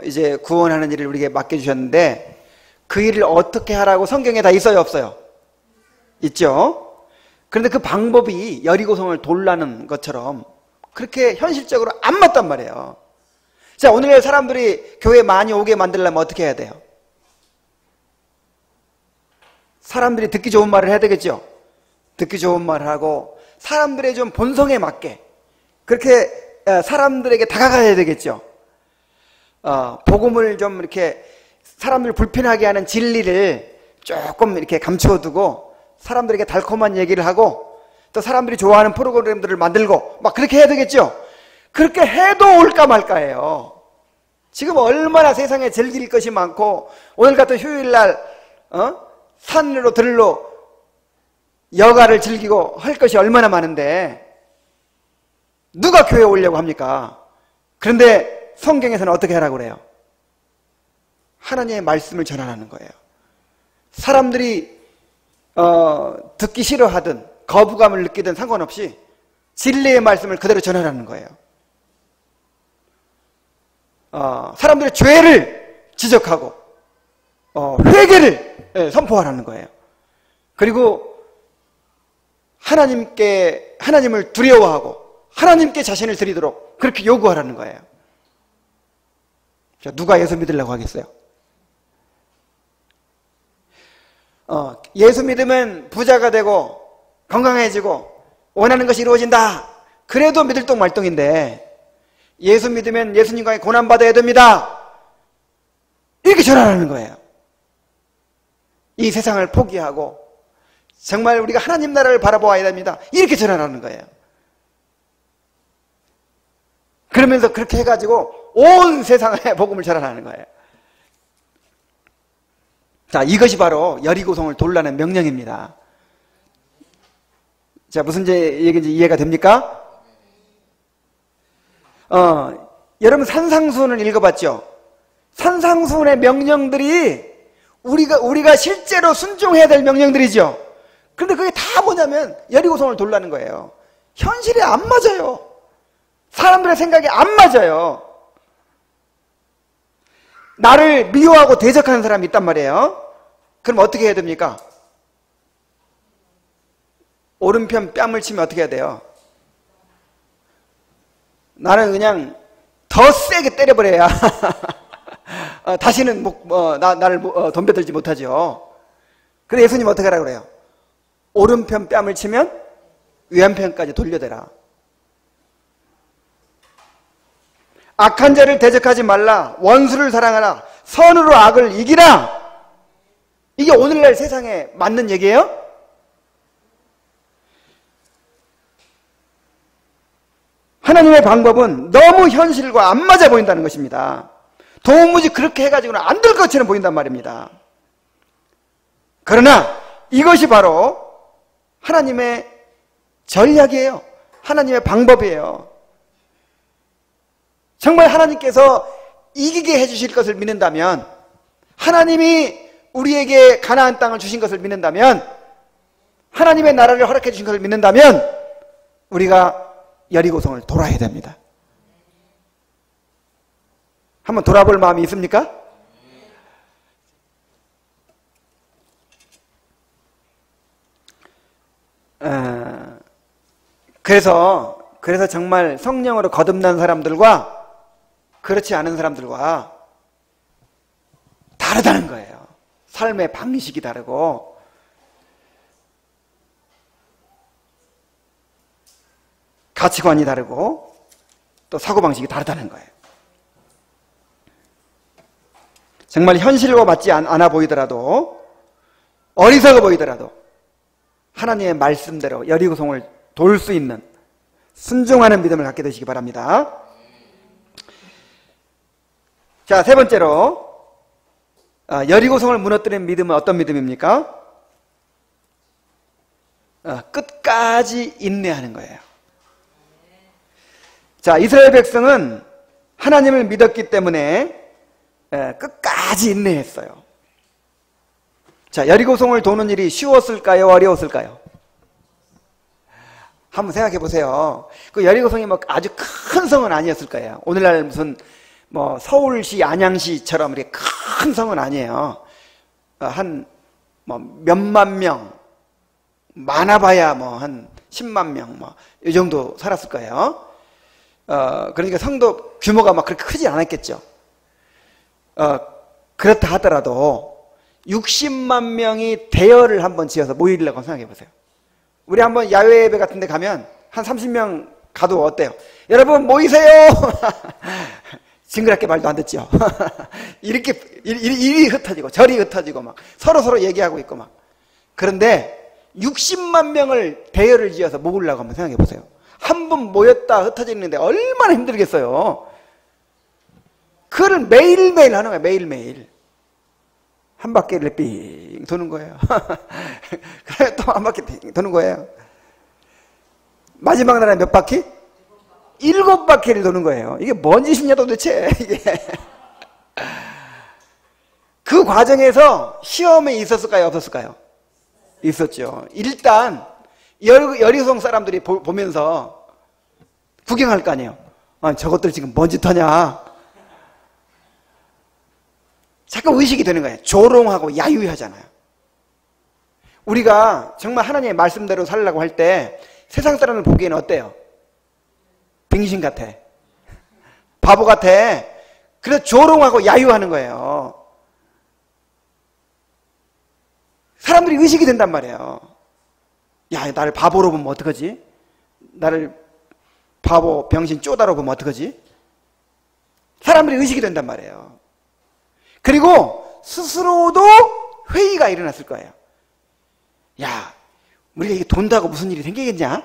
S1: 이제 구원하는 일을 우리에게 맡겨주셨는데 그 일을 어떻게 하라고 성경에 다 있어요, 없어요? 있죠. 그런데 그 방법이 여리고성을 돌라는 것처럼 그렇게 현실적으로 안 맞단 말이에요. 자, 오늘 사람들이 교회 많이 오게 만들려면 어떻게 해야 돼요? 사람들이 듣기 좋은 말을 해야 되겠죠. 듣기 좋은 말을 하고 사람들의 좀 본성에 맞게 그렇게 사람들에게 다가가야 되겠죠. 복음을 좀 이렇게 사람들 불편하게 하는 진리를 조금 이렇게 감추어두고 사람들에게 달콤한 얘기를 하고 또 사람들이 좋아하는 프로그램들을 만들고 막 그렇게 해야 되겠죠. 그렇게 해도 올까 말까예요. 지금 얼마나 세상에 즐길 것이 많고 오늘 같은 휴일날 산으로 들로 여가를 즐기고 할 것이 얼마나 많은데 누가 교회에 오려고 합니까? 그런데 성경에서는 어떻게 하라고 그래요? 하나님의 말씀을 전하라는 거예요. 사람들이 듣기 싫어하든 거부감을 느끼든 상관없이 진리의 말씀을 그대로 전하라는 거예요. 사람들의 죄를 지적하고 회개를 선포하라는 거예요. 그리고 하나님을 두려워하고 하나님께 자신을 드리도록 그렇게 요구하라는 거예요. 자, 누가 예수 믿으려고 하겠어요? 예수 믿으면 부자가 되고 건강해지고 원하는 것이 이루어진다. 그래도 믿을 똥 말똥인데 예수 믿으면 예수님과 고난받아야 됩니다. 이렇게 전하라는 거예요. 이 세상을 포기하고 정말 우리가 하나님 나라를 바라보아야 됩니다. 이렇게 전하라는 거예요. 그러면서 그렇게 해가지고 온 세상에 복음을 전하라는 거예요. 자, 이것이 바로 여리고성을 돌라는 명령입니다. 자, 무슨 얘기인지 이해가 됩니까? 여러분 산상수훈을 읽어봤죠? 산상수훈의 명령들이 우리가 실제로 순종해야 될 명령들이죠. 그런데 그게 다 뭐냐면 여리고성을 돌라는 거예요. 현실에 안 맞아요. 사람들의 생각에 안 맞아요. 나를 미워하고 대적하는 사람이 있단 말이에요. 그럼 어떻게 해야 됩니까? 오른편 뺨을 치면 어떻게 해야 돼요? 나는 그냥 더 세게 때려버려야 다시는 나를 덤벼들지 못하죠. 그래서 예수님 어떻게 하라고 그래요? 오른편 뺨을 치면 왼편까지 돌려대라. 악한 자를 대적하지 말라. 원수를 사랑하라. 선으로 악을 이기라. 이게 오늘날 세상에 맞는 얘기예요? 하나님의 방법은 너무 현실과 안 맞아 보인다는 것입니다. 도무지 그렇게 해가지고는 안 될 것처럼 보인단 말입니다. 그러나 이것이 바로 하나님의 전략이에요. 하나님의 방법이에요. 정말 하나님께서 이기게 해주실 것을 믿는다면, 하나님이 우리에게 가나안 땅을 주신 것을 믿는다면 하나님의 나라를 허락해 주신 것을 믿는다면 우리가 여리고성을 돌아야 됩니다. 한번 돌아볼 마음이 있습니까? 그래서 정말 성령으로 거듭난 사람들과 그렇지 않은 사람들과 다르다는 거예요. 삶의 방식이 다르고 가치관이 다르고 또 사고방식이 다르다는 거예요. 정말 현실과 맞지 않아 보이더라도 어리석어 보이더라도 하나님의 말씀대로 여리고성을 돌 수 있는 순종하는 믿음을 갖게 되시기 바랍니다. 자, 세 번째로 여리고성을 무너뜨리는 믿음은 어떤 믿음입니까? 끝까지 인내하는 거예요. 자, 이스라엘 백성은 하나님을 믿었기 때문에 끝까지 인내했어요. 자, 여리고성을 도는 일이 쉬웠을까요? 어려웠을까요? 한번 생각해 보세요. 그 여리고성이 뭐 아주 큰 성은 아니었을 거예요. 오늘날 무슨 뭐 서울시, 안양시처럼 이렇게 큰 성은 아니에요. 한 뭐 몇만 명, 많아봐야 뭐 한 10만 명 뭐 이 정도 살았을 거예요. 그러니까 성도 규모가 막 그렇게 크지 않았겠죠. 그렇다 하더라도 60만 명이 대여를 한번 지어서 모이려고 생각해 보세요. 우리 한번 야외 예배 같은 데 가면 한 30명 가도 어때요? 여러분 모이세요! 징그럽게 말도 안 듣죠. 이렇게 이리 흩어지고 저리 흩어지고 막 서로 얘기하고 있고 막. 그런데 60만 명을 대여를 지어서 모으려고 한번 생각해 보세요. 한 번 모였다 흩어지는데 얼마나 힘들겠어요. 그걸 매일매일 하는 거예요. 매일매일. 한 바퀴를 삥 도는 거예요. 그래 또 한 바퀴 삥 도는 거예요. 마지막 날에 몇 바퀴? 7바퀴를 도는 거예요. 이게 뭔 짓이냐 도대체. 이게. 그 과정에서 시험이 있었을까요? 없었을까요? 있었죠. 일단 여리고성 사람들이 보면서 구경할 거 아니에요. 저것들 지금 뭔 짓 하냐. 자꾸 의식이 되는 거예요. 조롱하고 야유하잖아요. 우리가 정말 하나님의 말씀대로 살려고 할 때 세상 사람을 보기에는 어때요? 빙신 같아. 바보 같아. 그래서 조롱하고 야유하는 거예요. 사람들이 의식이 된단 말이에요. 야, 나를 바보로 보면 어떡하지? 나를 바보, 병신, 쪼다로 보면 어떡하지? 사람들이 의식이 된단 말이에요. 그리고 스스로도 회의가 일어났을 거예요. 야, 우리가 이게 돈다고 무슨 일이 생기겠냐?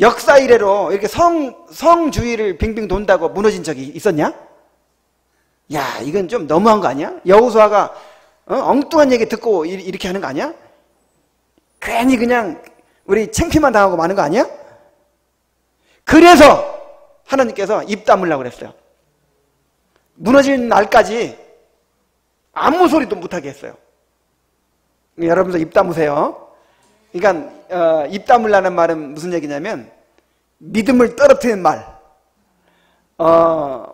S1: 역사 이래로 이렇게 성주의를 빙빙 돈다고 무너진 적이 있었냐? 야, 이건 좀 너무한 거 아니야? 여호수아가 엉뚱한 얘기 듣고 이렇게 하는 거 아니야? 괜히 그냥 우리 창피만 당하고 마는 거 아니야? 그래서 하나님께서 입 다물라고 그랬어요. 무너진 날까지 아무 소리도 못하게 했어요. 여러분들 입 다무세요. 그러니까 입 다물라는 말은 무슨 얘기냐면 믿음을 떨어뜨리는 말,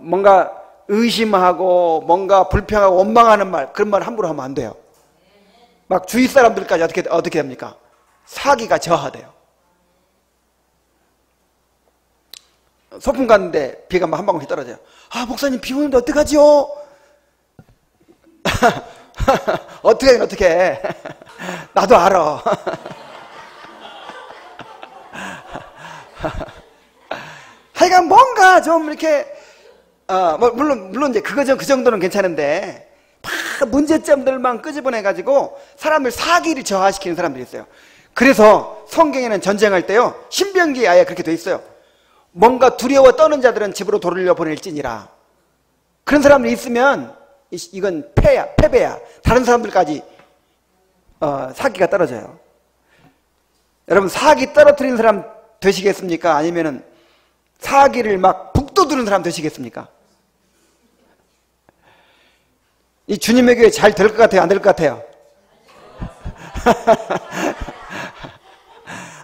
S1: 뭔가 의심하고 뭔가 불평하고 원망하는 말, 그런 말 함부로 하면 안 돼요. 막 주위 사람들까지 어떻게 됩니까? 사기가 저하돼요. 소풍 갔는데 비가 막 한 방울씩 떨어져요. 아, 목사님 비 오는데 어떡하지요? 어떻게 나도 알아. 하여간 뭔가 좀 이렇게 물론 이제 그 정도는 괜찮은데 다 문제점들만 끄집어내 가지고 사람을 사기를 저하시키는 사람들이 있어요. 그래서 성경에는 전쟁할 때요, 신명기에 아예 그렇게 돼 있어요. 뭔가 두려워 떠는 자들은 집으로 돌려 보낼지니라. 그런 사람들이 있으면 이건 패배야. 다른 사람들까지 사기가 떨어져요. 여러분, 사기 떨어뜨리는 사람 되시겠습니까? 아니면은 사기를 막 북돋우는 사람 되시겠습니까? 이 주님의 교회 잘 될 것 같아요? 안 될 것 같아요?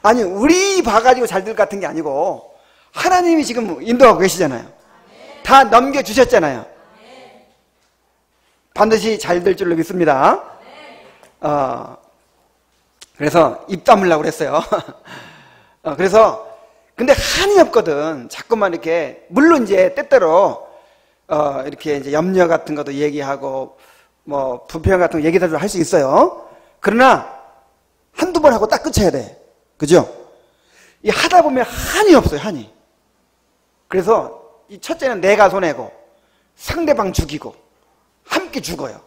S1: 아니, 우리 봐가지고 잘 될 것 같은 게 아니고 하나님이 지금 인도하고 계시잖아요. 다 넘겨주셨잖아요. 반드시 잘 될 줄로 믿습니다. 그래서 입 다물라고 그랬어요. 그래서 근데 한이 없거든. 자꾸만 이렇게, 물론 이제 때때로 이렇게 이제 염려 같은 것도 얘기하고 뭐 불평 같은 거 얘기도 할 수 있어요. 그러나 한두 번 하고 딱 끝쳐야 돼. 그죠? 이 하다 보면 한이 없어요. 한이. 그래서 이 첫째는 내가 손해고 상대방 죽이고 함께 죽어요.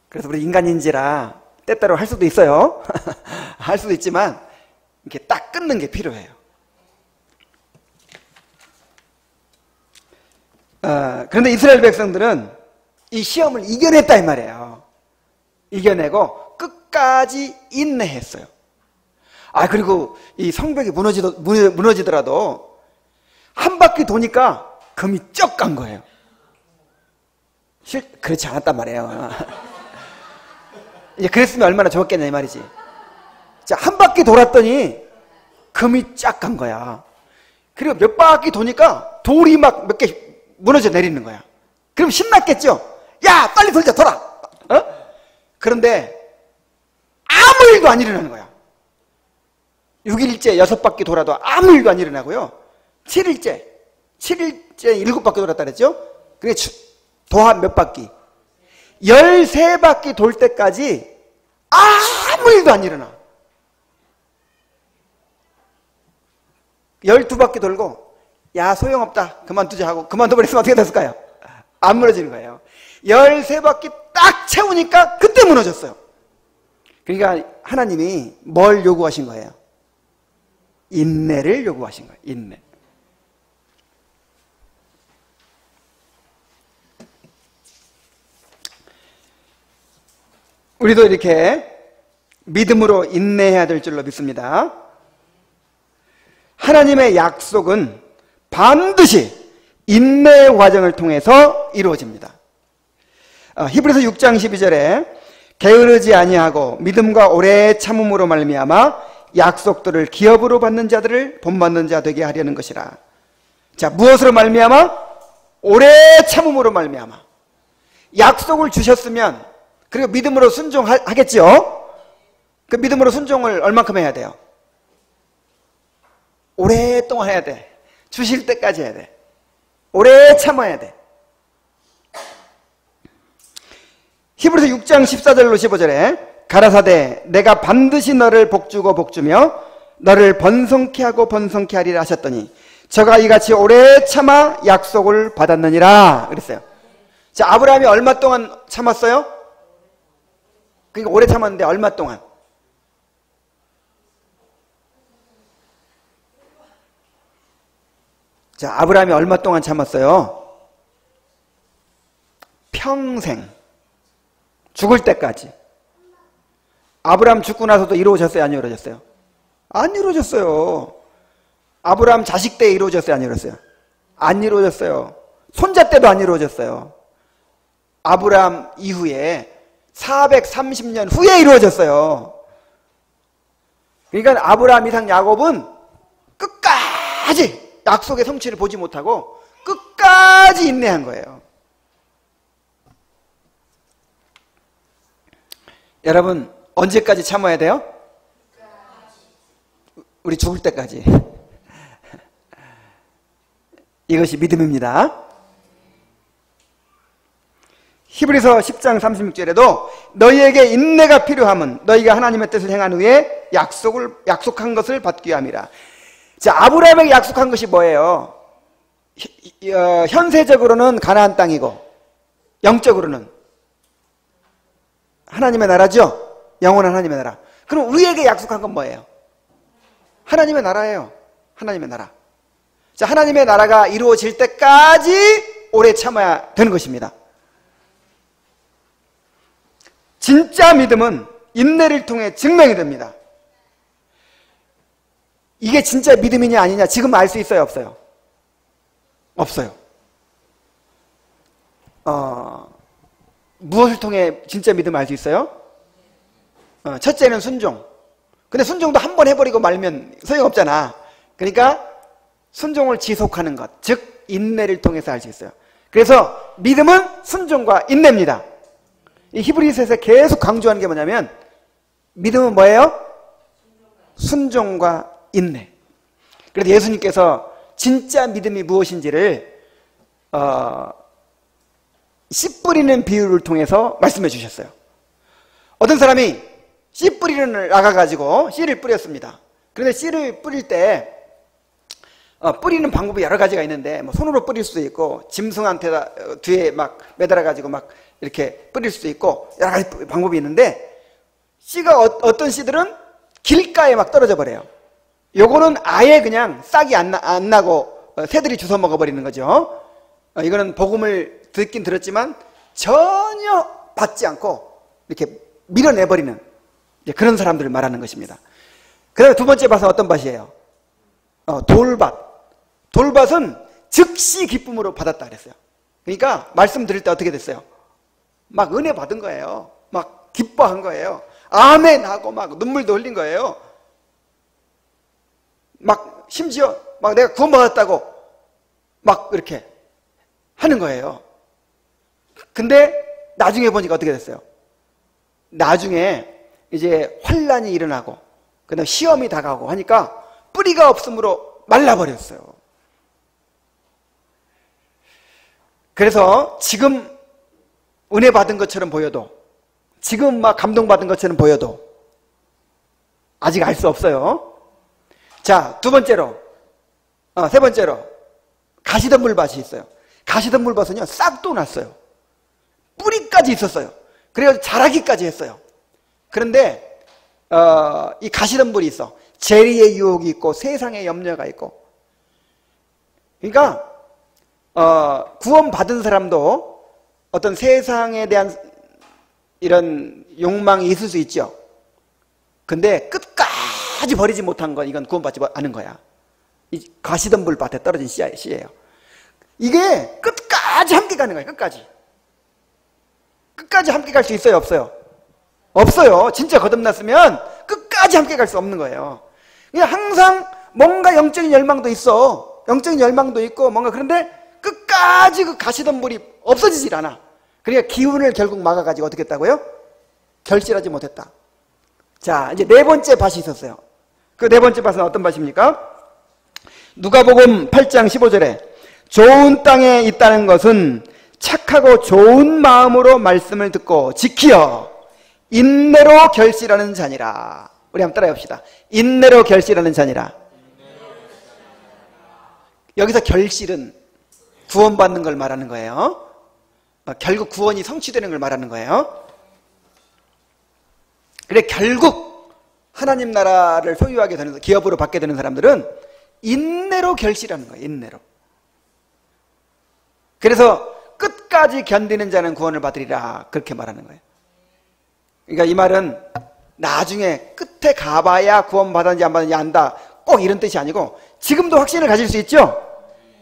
S1: 그래서 우리 인간인지라 때때로 할 수도 있어요. 할 수도 있지만 이렇게 딱 끊는 게 필요해요. 그런데 이스라엘 백성들은 이 시험을 이겨냈다 이 말이에요. 이겨내고 끝까지 인내했어요. 그리고 이 성벽이 무너지더라도 한 바퀴 도니까 금이 쩍 간 거예요. 그렇지 않았단 말이에요. 이제 그랬으면 얼마나 좋았겠냐 이 말이지. 자, 한 바퀴 돌았더니 금이 쫙 간 거야. 그리고 몇 바퀴 도니까 돌이 막 몇 개 무너져 내리는 거야. 그럼 신났겠죠? 야, 빨리 돌자, 돌아! 그런데 아무 일도 안 일어나는 거야. 6일째 6바퀴 돌아도 아무 일도 안 일어나고요. 7일째 7바퀴 돌았다 그랬죠? 그게 도합 몇 바퀴? 13바퀴 돌 때까지 아무 일도 안 일어나. 12바퀴 돌고 야, 소용없다, 그만두자 하고 그만둬버렸으면 어떻게 됐을까요? 안 무너지는 거예요. 13바퀴 딱 채우니까 그때 무너졌어요. 그러니까 하나님이 뭘 요구하신 거예요? 인내를 요구하신 거예요. 인내. 우리도 이렇게 믿음으로 인내해야 될 줄로 믿습니다. 하나님의 약속은 반드시 인내의 과정을 통해서 이루어집니다. 히브리서 6장 12절에 게으르지 아니하고 믿음과 오래 참음으로 말미암아 약속들을 기업으로 받는 자들을 본받는 자 되게 하려는 것이라. 자, 무엇으로 말미암아? 오래 참음으로 말미암아. 약속을 주셨으면 그리고 믿음으로 순종하겠죠? 그 믿음으로 순종을 얼만큼 해야 돼요? 오랫동안 해야 돼. 주실 때까지 해야 돼. 오래 참아야 돼. 히브리서 6장 14절로 15절에 가라사대 내가 반드시 너를 복주고 복주며 너를 번성케 하고 번성케 하리라 하셨더니 저가 이같이 오래 참아 약속을 받았느니라 그랬어요. 자, 아브라함이 얼마 동안 참았어요? 그러니까 오래 참았는데 얼마 동안? 자, 아브라함이 얼마 동안 참았어요? 평생. 죽을 때까지. 아브라함 죽고 나서도 이루어졌어요? 안 이루어졌어요? 안 이루어졌어요. 아브라함 자식 때 이루어졌어요? 안 이루어졌어요? 안 이루어졌어요. 손자 때도 안 이루어졌어요. 아브라함 이후에 430년 후에 이루어졌어요. 그러니까 아브라함, 이삭, 야곱은 끝까지 약속의 성취를 보지 못하고 끝까지 인내한 거예요. 여러분, 언제까지 참아야 돼요? 우리 죽을 때까지. 이것이 믿음입니다. 히브리서 10장 36절에도 너희에게 인내가 필요함은 너희가 하나님의 뜻을 행한 후에 약속한 것을 받기 위함이라. 자, 아브라함에게 약속한 것이 뭐예요? 현세적으로는 가나안 땅이고 영적으로는 하나님의 나라죠? 영원한 하나님의 나라. 그럼 우리에게 약속한 건 뭐예요? 하나님의 나라예요. 하나님의 나라. 자, 하나님의 나라가 이루어질 때까지 오래 참아야 되는 것입니다. 진짜 믿음은 인내를 통해 증명이 됩니다. 이게 진짜 믿음이냐 아니냐 지금 알 수 있어요? 없어요? 없어요. 무엇을 통해 진짜 믿음을 알 수 있어요? 첫째는 순종. 근데 순종도 한 번 해버리고 말면 소용없잖아. 그러니까 순종을 지속하는 것, 즉 인내를 통해서 할 수 있어요. 그래서 믿음은 순종과 인내입니다. 이 히브리서에서 계속 강조하는 게 뭐냐면 믿음은 뭐예요? 순종과 인내. 그래서 예수님께서 진짜 믿음이 무엇인지를 씨 뿌리는 비유를 통해서 말씀해 주셨어요. 어떤 사람이 씨 뿌리는 나가가지고 씨를 뿌렸습니다. 그런데 씨를 뿌릴 때 뿌리는 방법이 여러 가지가 있는데 뭐 손으로 뿌릴 수도 있고 짐승한테 뒤에 막 매달아가지고 막 이렇게 뿌릴 수도 있고 여러 가지 방법이 있는데 씨가 어떤 씨들은 길가에 막 떨어져 버려요. 요거는 아예 그냥 싹이 안 나고 새들이 주워 먹어버리는 거죠. 이거는 복음을 듣긴 들었지만 전혀 받지 않고 이렇게 밀어내버리는 그런 사람들을 말하는 것입니다. 그 다음에 두 번째 밭은 어떤 밭이에요? 돌밭. 돌밭은 즉시 기쁨으로 받았다 그랬어요. 그러니까 말씀 드릴 때 어떻게 됐어요? 막 은혜 받은 거예요. 막 기뻐한 거예요. 아멘 하고 막 눈물도 흘린 거예요. 막 심지어 막 내가 구원받았다고 막 이렇게 하는 거예요. 근데 나중에 보니까 어떻게 됐어요? 나중에 이제 환란이 일어나고 그다음 시험이 다가오고 하니까 뿌리가 없으므로 말라버렸어요. 그래서 지금 은혜 받은 것처럼 보여도 지금 막 감동받은 것처럼 보여도 아직 알 수 없어요. 자, 세 번째로 가시덤불 밭이 있어요. 가시덤불 밭은요 싹도 났어요. 뿌리까지 있었어요. 그래서 자라기까지 했어요. 그런데 이 가시덤불이 있어. 재리의 유혹이 있고 세상의 염려가 있고. 그러니까 구원받은 사람도 어떤 세상에 대한 이런 욕망이 있을 수 있죠. 근데 끝까지 버리지 못한 건 이건 구원받지 않은 거야. 이 가시덤불 밭에 떨어진 씨예요. 이게 끝까지 함께 가는 거예요. 끝까지 함께 갈 수 있어요? 없어요? 없어요. 진짜 거듭났으면 끝까지 함께 갈 수 없는 거예요. 그냥 항상 뭔가 영적인 열망도 있어. 영적인 열망도 있고 뭔가 그런데 끝까지 그 가시덤불이 없어지질 않아. 그러니까 기운을 결국 막아가지고 어떻게 했다고요? 결실하지 못했다. 자, 이제 네 번째 밭이 있었어요. 그 네 번째 밭은 어떤 밭입니까? 누가복음 8장 15절에 좋은 땅에 있다는 것은 착하고 좋은 마음으로 말씀을 듣고 지키어 인내로 결실하는 자니라. 우리 한번 따라해 봅시다. 인내로 결실하는 자니라. 여기서 결실은 구원받는 걸 말하는 거예요. 결국 구원이 성취되는 걸 말하는 거예요. 그래 결국 하나님 나라를 소유하게 되는 기업으로 받게 되는 사람들은 인내로 결실하는 거예요. 인내로. 그래서 끝까지 견디는 자는 구원을 받으리라 그렇게 말하는 거예요. 그러니까 이 말은 나중에 끝에 가봐야 구원받았는지 안 받았는지 안다 꼭 이런 뜻이 아니고 지금도 확신을 가질 수 있죠.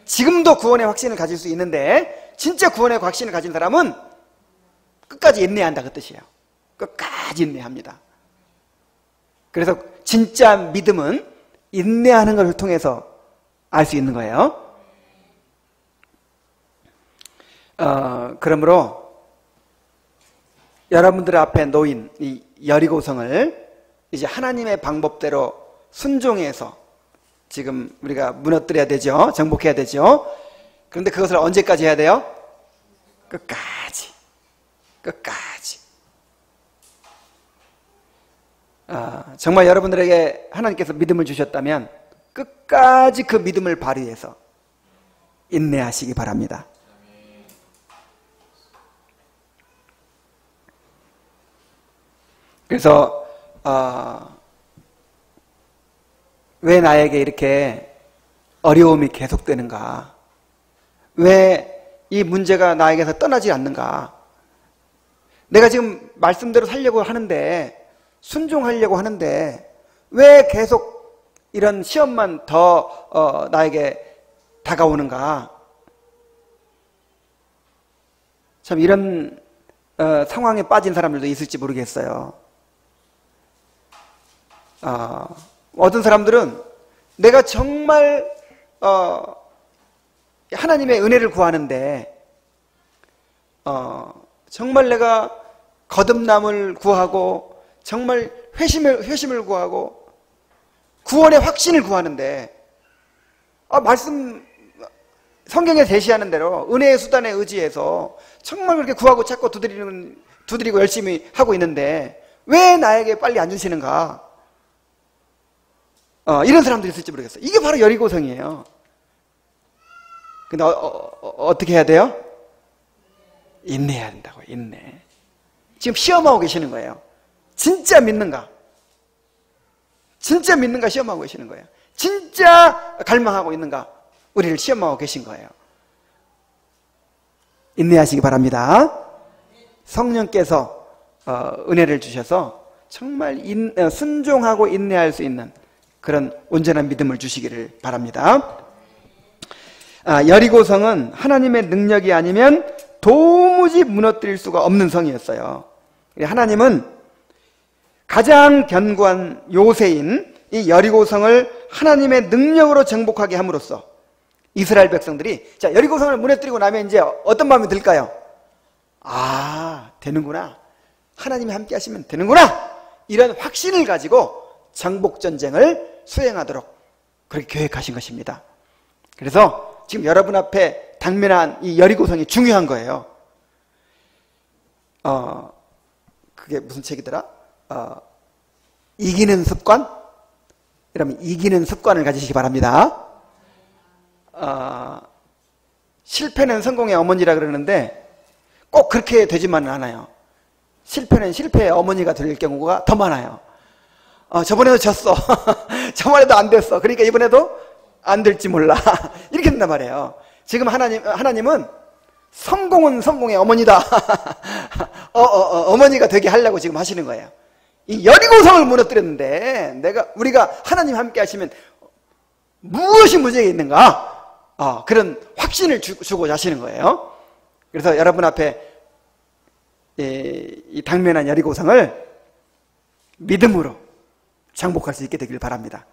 S1: 지금도 구원의 확신을 가질 수 있는데 진짜 구원의 확신을 가진 사람은 끝까지 인내한다 그 뜻이에요. 끝까지 인내합니다. 그래서 진짜 믿음은 인내하는 것을 통해서 알 수 있는 거예요. 그러므로 여러분들 앞에 놓인 이 여리고성을 이제 하나님의 방법대로 순종해서 지금 우리가 무너뜨려야 되죠. 정복해야 되죠. 그런데 그것을 언제까지 해야 돼요? 끝까지. 정말 여러분들에게 하나님께서 믿음을 주셨다면 끝까지 그 믿음을 발휘해서 인내하시기 바랍니다. 그래서 왜 나에게 이렇게 어려움이 계속되는가? 왜 이 문제가 나에게서 떠나지 않는가? 내가 지금 말씀대로 살려고 하는데 순종하려고 하는데 왜 계속 이런 시험만 더 나에게 다가오는가? 참 이런 상황에 빠진 사람들도 있을지 모르겠어요. 어떤 사람들은 내가 정말 하나님의 은혜를 구하는데 정말 내가 거듭남을 구하고 정말 회심을 구하고 구원의 확신을 구하는데 말씀 성경에 제시하는 대로 은혜의 수단에 의지해서 정말 그렇게 구하고 찾고 두드리고 열심히 하고 있는데 왜 나에게 빨리 안 주시는가? 이런 사람들이 있을지 모르겠어요. 이게 바로 여리고성이에요. 근데 어떻게 해야 돼요? 인내해야 된다고. 인내. 지금 시험하고 계시는 거예요. 진짜 믿는가? 진짜 믿는가 시험하고 계시는 거예요. 진짜 갈망하고 있는가? 우리를 시험하고 계신 거예요. 인내하시기 바랍니다. 성령께서 은혜를 주셔서 정말 순종하고 인내할 수 있는 그런 온전한 믿음을 주시기를 바랍니다. 여리고성은 하나님의 능력이 아니면 도무지 무너뜨릴 수가 없는 성이었어요. 하나님은 가장 견고한 요새인 이 여리고성을 하나님의 능력으로 정복하게 함으로써 이스라엘 백성들이 여리고성을 무너뜨리고 나면 이제 어떤 마음이 들까요? 되는구나. 하나님이 함께 하시면 되는구나. 이런 확신을 가지고 정복전쟁을 수행하도록 그렇게 계획하신 것입니다. 그래서 지금 여러분 앞에 당면한 이 여리고성이 중요한 거예요. 그게 무슨 책이더라? 이기는 습관? 여러분 이기는 습관을 가지시기 바랍니다. 실패는 성공의 어머니라 그러는데 꼭 그렇게 되지만은 않아요. 실패는 실패의 어머니가 될 경우가 더 많아요. 저번에도 졌어. 저번에도 안 됐어. 그러니까 이번에도 안 될지 몰라. 이렇게 된단 말이에요. 지금 하나님은 성공은 성공의 어머니다. 어머니가 되게 하려고 지금 하시는 거예요. 이 여리고성을 무너뜨렸는데 우리가 하나님 함께 하시면 무엇이 문제가 있는가? 그런 확신을 주고자 하시는 거예요. 그래서 여러분 앞에 이 당면한 여리고성을 믿음으로 정복할 수 있게 되길 바랍니다.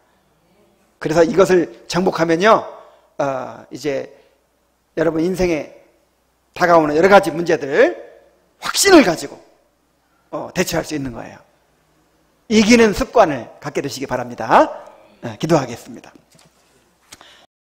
S1: 그래서 이것을 정복하면요, 이제 여러분 인생에 다가오는 여러 가지 문제들 확신을 가지고 대처할 수 있는 거예요. 이기는 습관을 갖게 되시기 바랍니다. 기도하겠습니다.